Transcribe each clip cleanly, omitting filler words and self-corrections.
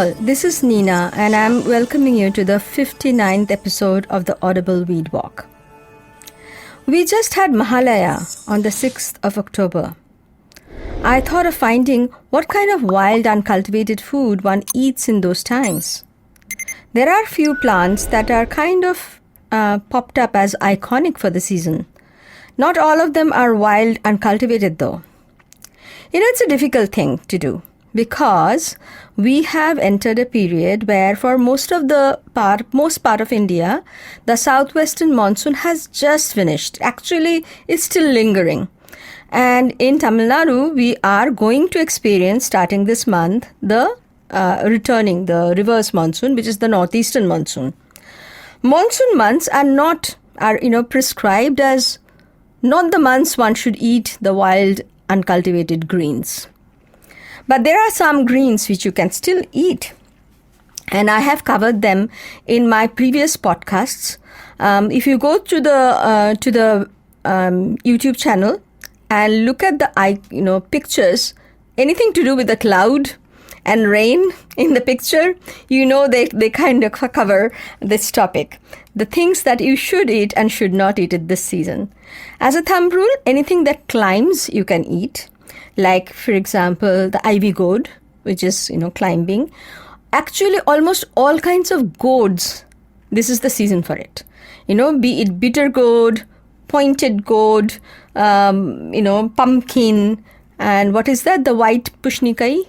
all, this is Nina and I'm welcoming you to the 59th episode of the Audible Weed Walk. We just had Mahalaya on the 6th of October. I thought of finding what kind of wild uncultivated food one eats in those times. There are few plants that are kind of popped up as iconic for the season. Not all of them are wild uncultivated though. It's a difficult thing to do because we have entered a period where for most part of India, the southwestern monsoon has just finished. Actually, it's still lingering. And in Tamil Nadu, we are going to experience, starting this month, the reverse monsoon, which is the northeastern monsoon. Monsoon months are prescribed as not the months one should eat the wild uncultivated greens. But there are some greens which you can still eat. And I have covered them in my previous podcasts. If you go to the YouTube channel and look at the pictures, anything to do with the cloud and rain in the picture, they kind of cover this topic. The things that you should eat and should not eat at this season. As a thumb rule, anything that climbs you can eat. Like, for example, the ivy gourd, which is, climbing. Actually, almost all kinds of gourds, this is the season for it. Be it bitter gourd, pointed gourd, pumpkin, and what is that? The white pushnikai.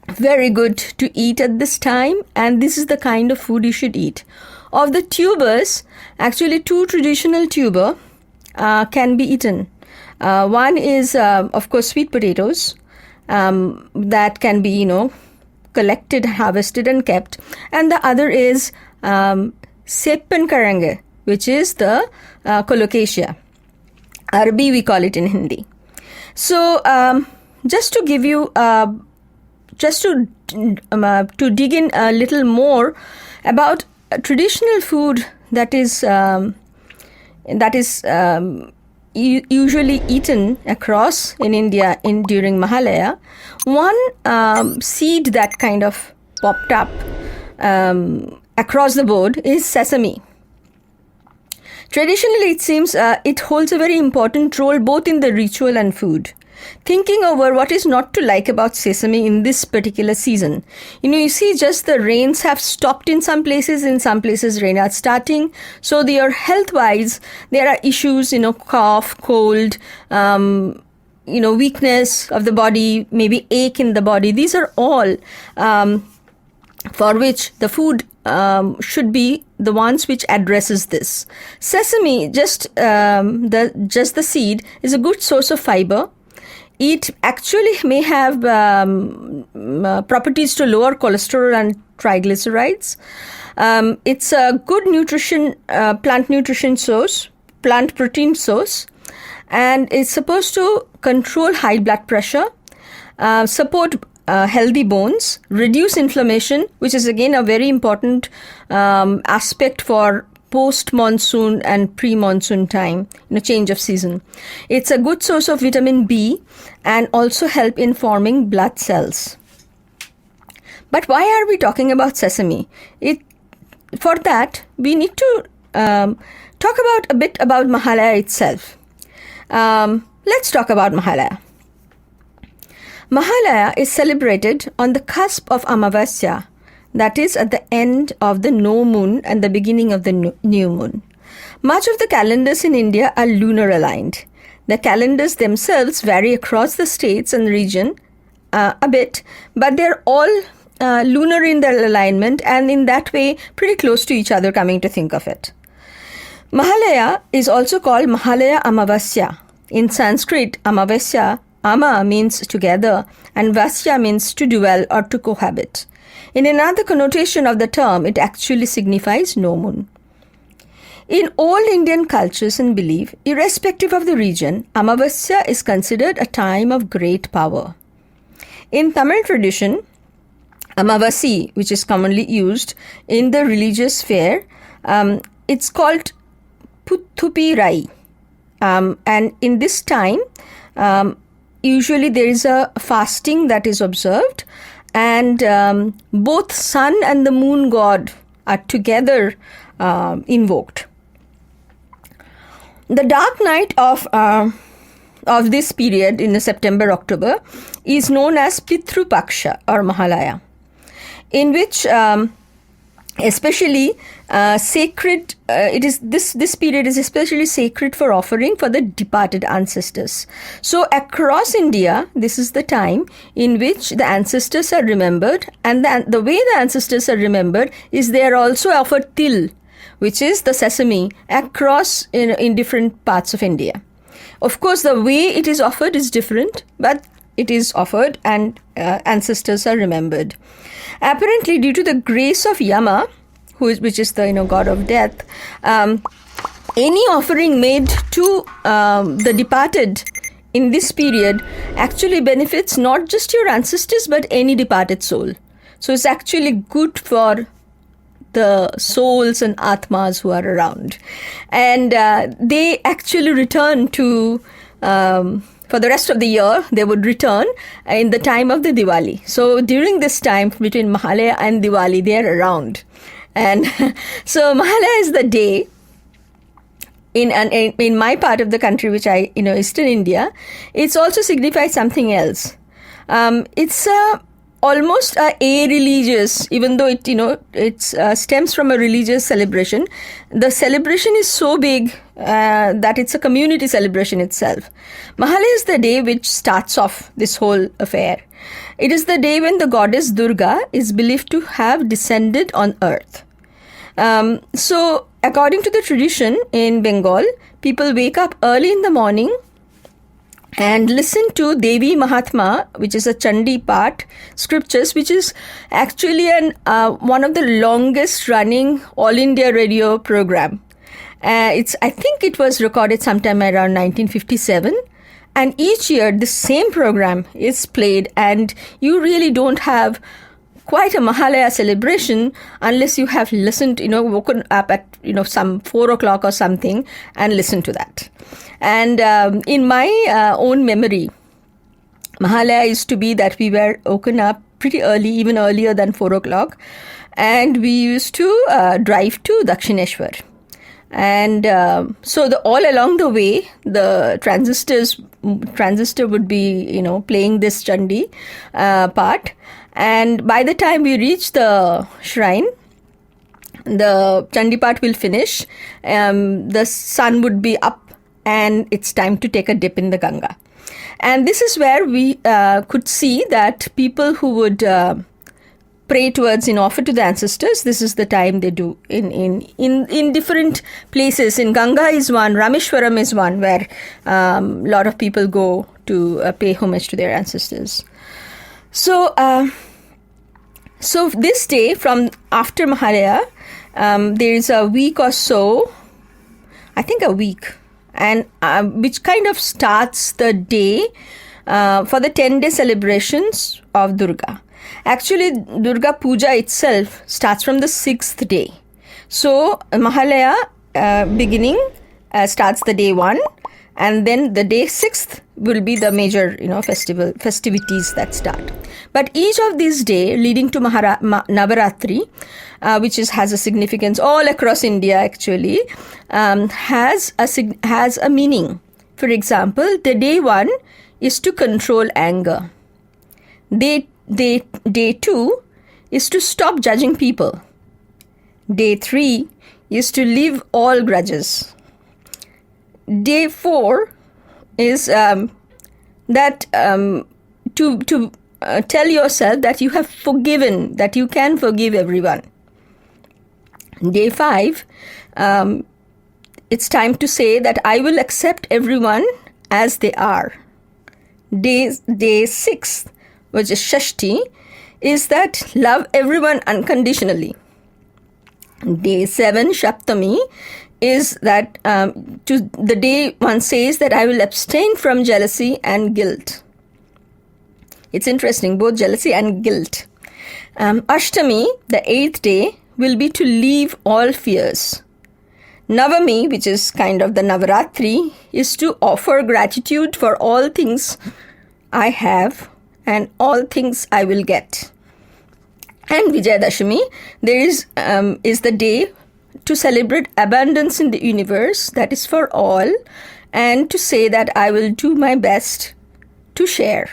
Very good to eat at this time, and this is the kind of food you should eat. Of the tubers, actually two traditional tuber can be eaten. One is, of course, sweet potatoes that can be, collected, harvested and kept. And the other is seppan karange, which is the colocasia. Arabi, we call it in Hindi. So, just to give you, to dig in a little more about traditional food that is usually eaten across in India during Mahalaya, one seed that kind of popped up across the board is sesame. Traditionally, it seems it holds a very important role both in the ritual and food. Thinking over what is not to like about sesame in this particular season. You see just the rains have stopped in some places rain are starting. So your health-wise, there are issues, cough, cold, weakness of the body, maybe ache in the body. These are all for which the food should be the ones which addresses this. Sesame, just the seed, is a good source of fiber. It actually may have properties to lower cholesterol and triglycerides. It's a good plant nutrition source, plant protein source, and it's supposed to control high blood pressure, support healthy bones, reduce inflammation, which is again a very important aspect for post-monsoon and pre-monsoon time, change of season. It's a good source of vitamin B and also help in forming blood cells. But why are we talking about sesame? For that, we need to talk a bit about Mahalaya itself. Let's talk about Mahalaya. Mahalaya is celebrated on the cusp of Amavasya, that is at the end of the no moon and the beginning of the new moon. Much of the calendars in India are lunar aligned. The calendars themselves vary across the states and region a bit, but they're all lunar in their alignment and in that way pretty close to each other coming to think of it. Mahalaya is also called Mahalaya Amavasya. In Sanskrit, Amavasya, Ama means together and Vasya means to dwell or to cohabit. In another connotation of the term, it actually signifies no moon. In all Indian cultures and belief, irrespective of the region, Amavasya is considered a time of great power. In Tamil tradition, Amavasi, which is commonly used in the religious sphere, it's called Puthupi Rai. And in this time, usually there is a fasting that is observed and both sun and the moon god are together invoked. The dark night of this period in the September-October is known as Pitru Paksha or Mahalaya, in which especially sacred, this period is especially sacred for offering for the departed ancestors. So across India, this is the time in which the ancestors are remembered, and the way the ancestors are remembered is they are also offered til, which is the sesame, across in different parts of India. Of course, the way it is offered is different, but it is offered and ancestors are remembered. Apparently, due to the grace of Yama, which is the god of death, any offering made to the departed in this period actually benefits not just your ancestors but any departed soul. So it's actually good for the souls and atmas who are around, and they actually return to for the rest of the year. They would return in the time of the Diwali. So during this time between Mahalaya and Diwali, they are around, and so Mahalaya is the day in my part of the country, which Eastern India. It's also signifies something else. It's almost a religious, even though it stems from a religious celebration. The celebration is so big that it's a community celebration itself. Mahalaya is the day which starts off this whole affair. It is the day when the goddess Durga is believed to have descended on earth. So according to the tradition in Bengal, people wake up early in the morning and listen to Devi Mahatma, which is a Chandi part scriptures, which is actually one of the longest running All India radio program. I think it was recorded sometime around 1957, and each year the same program is played, and you really don't have quite a Mahalaya celebration unless you have listened, woken up at some 4 o'clock or something and listened to that. And in my own memory, Mahalaya used to be that we were woken up pretty early, even earlier than 4 o'clock, and we used to drive to Dakshineshwar. And so all along the way, the transistor would be playing this Chandi part, and by the time we reach the shrine, the Chandi part will finish, the sun would be up, and it's time to take a dip in the Ganga. And this is where we could see that people who would pray towards, offer to the ancestors, this is the time they do in different places. In Ganga is one, Rameshwaram is one, where a lot of people go to pay homage to their ancestors. So this day, from after Mahalaya, there is a week or so, I think a week, and which kind of starts the day for the 10-day celebrations of Durga. Actually, Durga Puja itself starts from the 6th day. So Mahalaya beginning starts the day 1, and then the day 6th will be the major festivities that start. But each of these days leading to Navaratri, which has a significance all across India actually, has a meaning. For example, the day 1 is to control anger. Day 2 is to stop judging people. Day 3 is to leave all grudges. Day 4 is to tell yourself that you have forgiven, that you can forgive everyone. Day 5, it's time to say that I will accept everyone as they are. Day 6, which is Shashti, is that love everyone unconditionally. Day 7, Shaptami, is that to the day one says that I will abstain from jealousy and guilt. It's interesting, both jealousy and guilt. Ashtami, the 8th day, will be to leave all fears. Navami, which is kind of the Navaratri, is to offer gratitude for all things I have and all things I will get. And Vijayadashami, there is the day to celebrate abundance in the universe that is for all, and to say that I will do my best to share.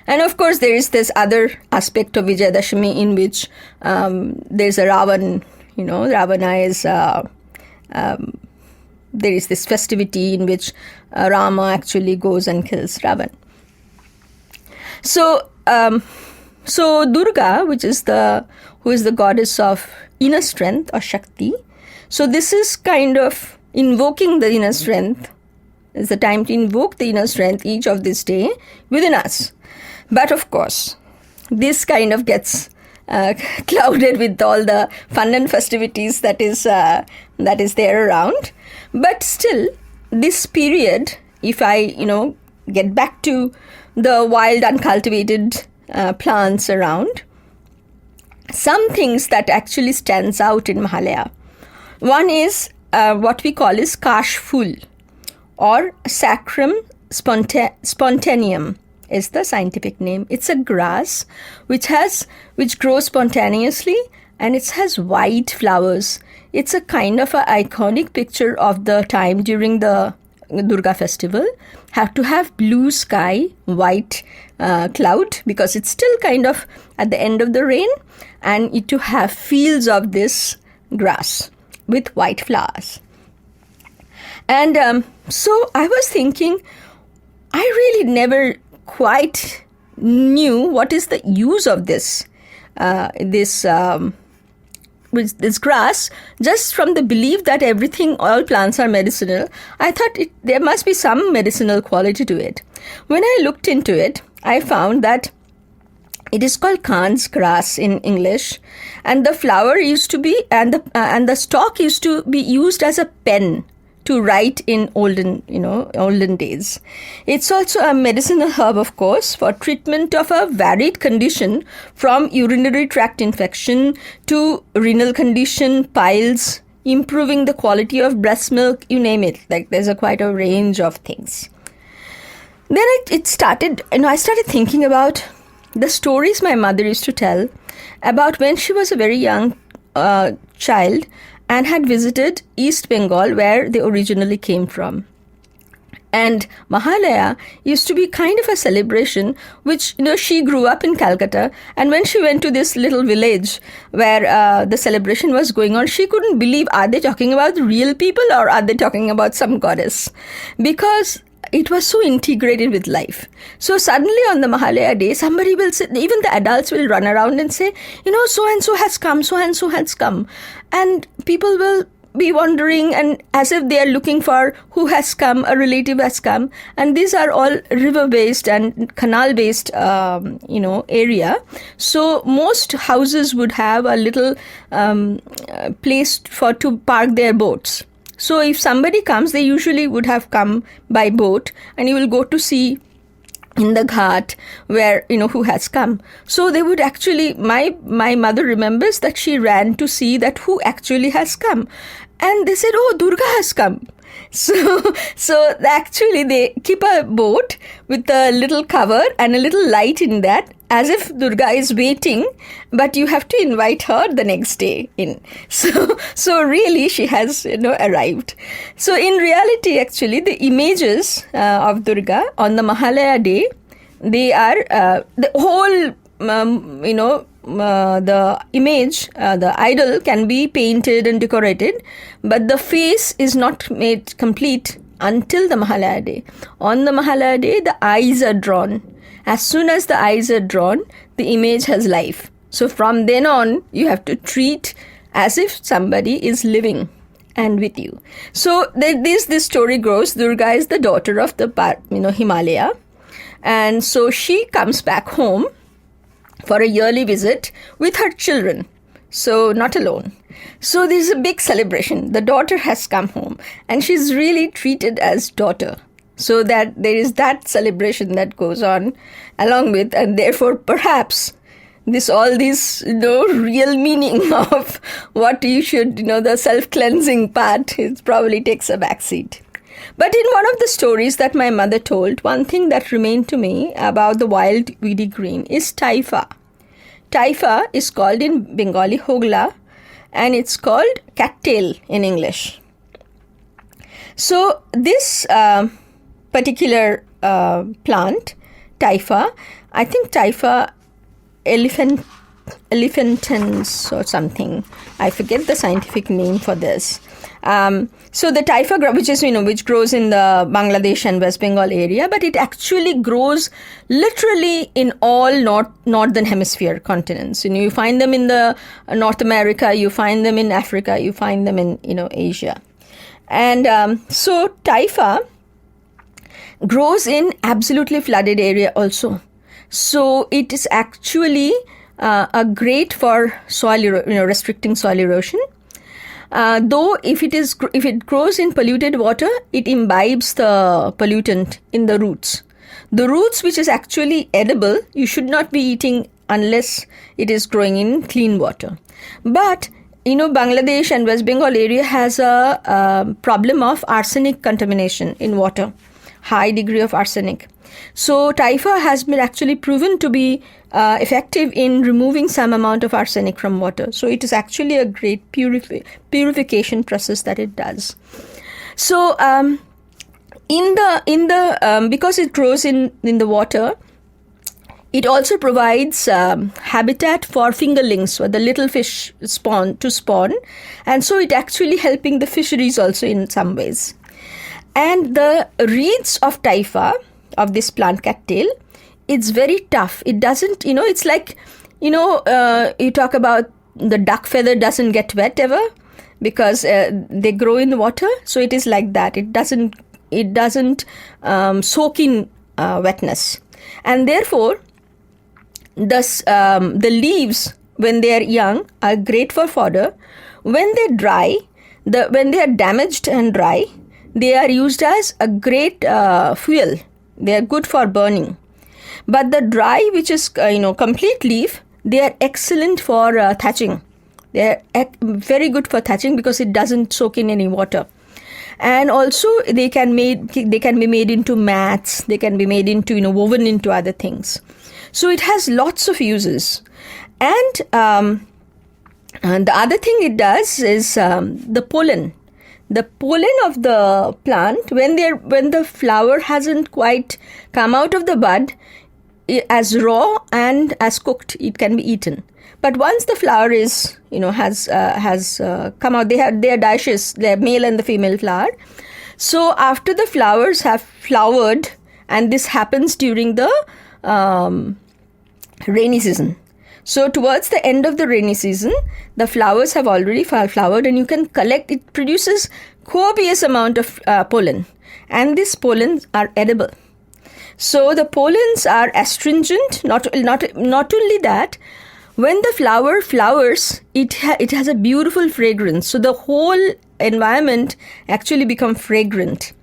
And of course, there is this other aspect of Vijayadashami in which there's a Ravan, Ravana is, there is this festivity in which Rama actually goes and kills Ravan. So Durga, who is the goddess of inner strength or Shakti. So this is kind of invoking the inner strength. It's the time to invoke the inner strength each of this day within us. But of course, this kind of gets clouded with all the fun and festivities that is there around. But still, this period, if I get back to the wild uncultivated plants around, some things that actually stands out in Mahalaya. One is what we call is kaash phool, or Saccharum spontaneum is the scientific name. It's a grass which grows spontaneously, and it has white flowers. It's a kind of an iconic picture of the time during the Durga festival. Have to have blue sky, white cloud, because it's still kind of at the end of the rain, and it to have fields of this grass with white flowers. And so I was thinking, I really never quite knew what is the use of this grass, just from the belief that all plants are medicinal. I thought there must be some medicinal quality to it. When I looked into it, I found that it is called Khan's grass in English, and the flower used to be and the stalk used to be used as a pen to write in olden days. It's also a medicinal herb, of course, for treatment of a varied condition, from urinary tract infection to renal condition, piles, improving the quality of breast milk, you name it. Like, there's quite a range of things. Then I started thinking about the stories my mother used to tell about when she was a very young child and had visited East Bengal, where they originally came from. And Mahalaya used to be kind of a celebration, which, she grew up in Calcutta, and when she went to this little village where the celebration was going on, she couldn't believe, are they talking about real people or are they talking about some goddess? Because it was so integrated with life. So suddenly on the Mahalaya day, somebody will say, even the adults will run around and say, so-and-so has come, so-and-so has come. And people will be wondering, and as if they are looking for who has come, a relative has come. And these are all river-based and canal-based, area. So most houses would have a little place to park their boats. So if somebody comes, they usually would have come by boat, and you will go to see in the ghat where, who has come. So they would actually, my mother remembers that she ran to see that who actually has come. And they said, oh, Durga has come. So actually they keep a boat with a little cover and a little light in that, as if Durga is waiting, but you have to invite her the next day in. So really she has, arrived. So in reality, actually, the images of Durga on the Mahalaya day, they are the whole, the image, the idol can be painted and decorated, but the face is not made complete until the Mahalaya day. On the Mahalaya day, the eyes are drawn. As soon as the eyes are drawn, the image has life. So from then on, you have to treat as if somebody is living and with you. So this story goes. Durga is the daughter of the Himalaya, and so she comes back home for a yearly visit with her children. So not alone. So there's a big celebration. The daughter has come home, and she's really treated as daughter. So that there is that celebration that goes on along with, and therefore perhaps all this real meaning of what you should, the self-cleansing part, it probably takes a backseat. But in one of the stories that my mother told, one thing that remained to me about the wild weedy green is Typha. Typha is called in Bengali hogla, and it's called cattail in English. So this particular plant, Typha, I think Typha elephantines or something. I forget the scientific name for this. So the Typha, which grows in the Bangladesh and West Bengal area, but it actually grows literally in all northern hemisphere continents. You find them in the North America, you find them in Africa, you find them in Asia. And so Typha grows in absolutely flooded area also. So it is actually a great for soil, restricting soil erosion. Though if it grows in polluted water, it imbibes the pollutant in the roots. The roots, which is actually edible, you should not be eating unless it is growing in clean water. But Bangladesh and West Bengal area has a problem of arsenic contamination in water, high degree of arsenic. So Typha has been actually proven to be effective in removing some amount of arsenic from water. So it is actually a great purification process that it does. So because it grows in the water, it also provides habitat for fingerlings, or the little fish spawn, and so it actually helping the fisheries also in some ways. And the reeds of Typha, of this plant cattail, it's very tough. It doesn't, it's like, you talk about the duck feather doesn't get wet ever because they grow in the water. So it is like that. It doesn't soak in wetness. And therefore, the leaves, when they are young, are great for fodder. When they dry, when they are damaged and dry, they are used as a great fuel. They are good for burning. But the dry, which is complete leaf, they are excellent for thatching. They are very good for thatching because it doesn't soak in any water. And also they can be made into mats. They can be made into woven into other things. So it has lots of uses. And the other thing it does is the pollen. The pollen of the plant, when the flower hasn't quite come out of the bud, as raw and as cooked, it can be eaten. But once the flower is, has come out, they are dioecious, they are male and the female flower. So after the flowers have flowered, and this happens during the rainy season. So towards the end of the rainy season, the flowers have already flowered, and you can collect. It produces copious amount of pollen, and these pollens are edible. So the pollens are astringent. Not only that, when the flower flowers, it has a beautiful fragrance. So the whole environment actually becomes fragrant.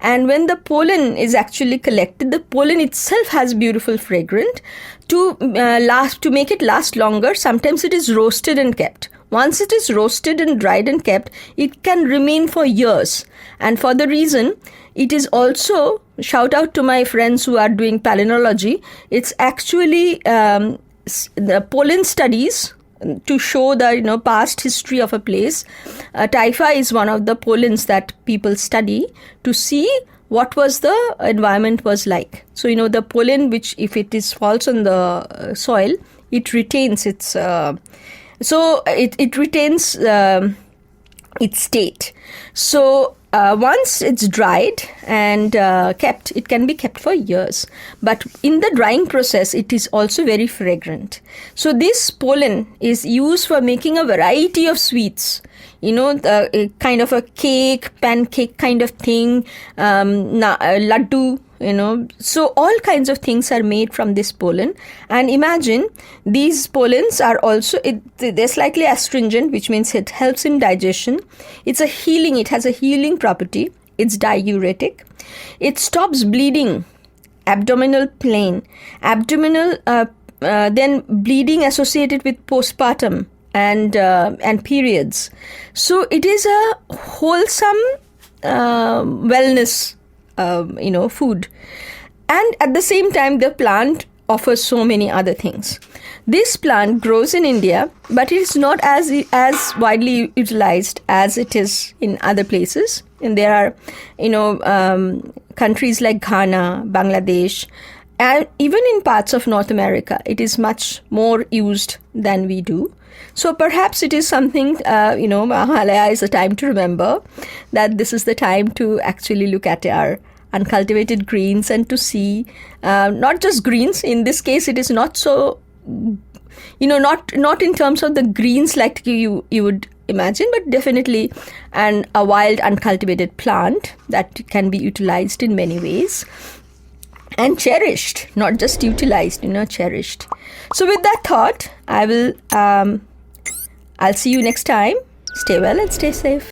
And when the pollen is actually collected, the pollen itself has beautiful fragrance. To make it last longer, sometimes it is roasted and kept. Once it is roasted and dried and kept, it can remain for years. And for the reason, it is also, shout out to my friends who are doing palynology, it's actually the pollen studies to show the past history of a place. Typha is one of the pollens that people study to see what was the environment was like. So the pollen, which if it falls on the soil, it retains its it retains its state. So once it's dried and kept, it can be kept for years. But in the drying process, it is also very fragrant. So this pollen is used for making a variety of sweets. Kind of a cake, pancake kind of thing, laddu, So all kinds of things are made from this pollen. And imagine, these pollens are also, they're slightly astringent, which means it helps in digestion. It has a healing property. It's diuretic. It stops bleeding, abdominal pain, then bleeding associated with postpartum and periods. So it is a wholesome wellness food. And at the same time, the plant offers so many other things. This plant grows in India, but it is not as widely utilized as it is in other places. And there are, countries like Ghana, Bangladesh, and even in parts of North America, it is much more used than we do. So perhaps it is something, Mahalaya is a time to remember that this is the time to actually look at our uncultivated greens and to see not just greens. In this case, it is not so, not in terms of the greens like you would imagine, but definitely a wild uncultivated plant that can be utilized in many ways. And cherished, not just utilized, cherished. So with that thought, I'll see you next time. Stay well and stay safe.